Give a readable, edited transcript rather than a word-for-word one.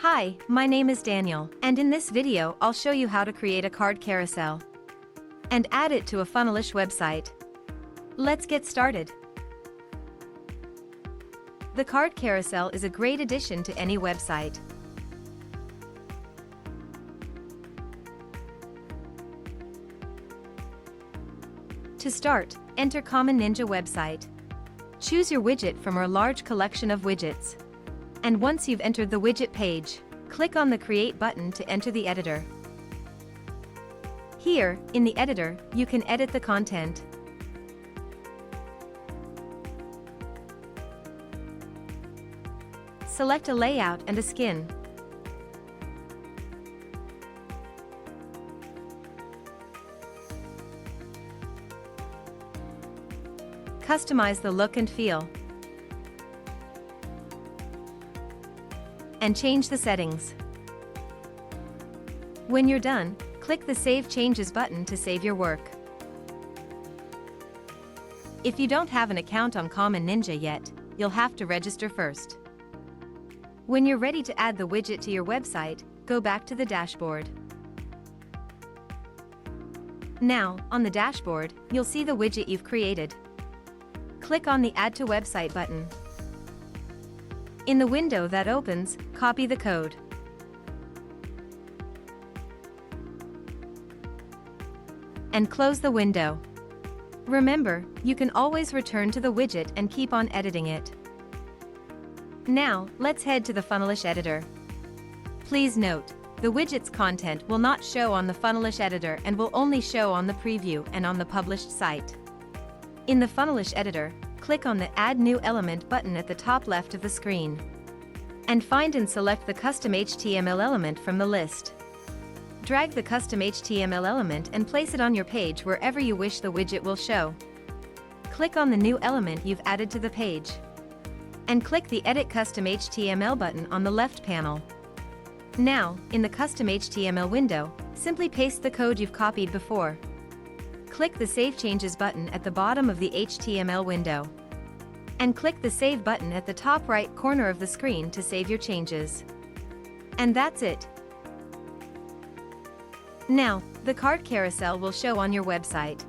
Hi, my name is Daniel, and in this video I'll show you how to create a card carousel and add it to a Funnelish website. Let's get started. The card carousel is a great addition to any website. To start, enter Common Ninja website. Choose your widget from our large collection of widgets. And once you've entered the widget page, click on the Create button to enter the editor. Here, in the editor, you can edit the content. Select a layout and a skin. Customize the look and feel. And change the settings. When you're done, click the Save Changes button to save your work. If you don't have an account on Common Ninja yet, you'll have to register first. When you're ready to add the widget to your website, go back to the dashboard. Now, on the dashboard, you'll see the widget you've created. Click on the Add to Website button. In the window that opens, copy the code. And close the window. Remember, you can always return to the widget and keep on editing it. Now, let's head to the Funnelish editor. Please note, the widget's content will not show on the Funnelish editor and will only show on the preview and on the published site. In the Funnelish editor, click on the Add New Element button at the top left of the screen. And find and select the custom HTML element from the list. Drag the custom HTML element and place it on your page wherever you wish the widget will show. Click on the new element you've added to the page. And click the Edit Custom HTML button on the left panel. Now, in the Custom HTML window, simply paste the code you've copied before. Click the Save Changes button at the bottom of the HTML window. And click the Save button at the top right corner of the screen to save your changes. And that's it. Now, the card carousel will show on your website.